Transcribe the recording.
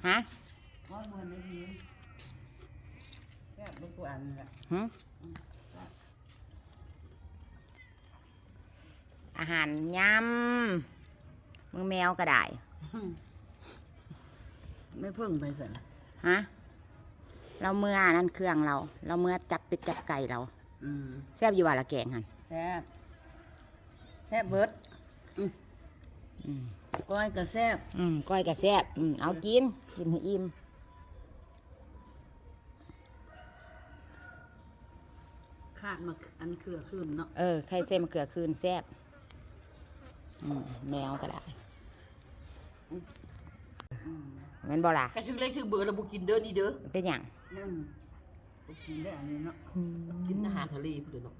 ฮะว่ามันได้ยินแค่ลูกอันนี่แหละ อาหารยำมือแมวก็ได้ ไม่เพิ่งไปเสร็จ ฮะเราเมื่อนั่นเครื่องเราเมื่อจับเป็ดจับไก่เราแซ่บอยู่ว่าละแกงหัน แซ่บแซ่บเบิดก้อยกับแซ่บ ก้อยกับแซ่บเอากินให้อิ่ม ขาดมาอันเครือขึ้นเนาะ ไข่เส้นมะเขือคืนแซ่บแมวก็ได้แม่นบ่ล่ะ กระชึงเล็กชื่อเบอร์เราบุกินเด้อนี่เด้อ เป็นหยัง กินได้อันนี้เนาะ กินอาหารทะเลพูดเนาะ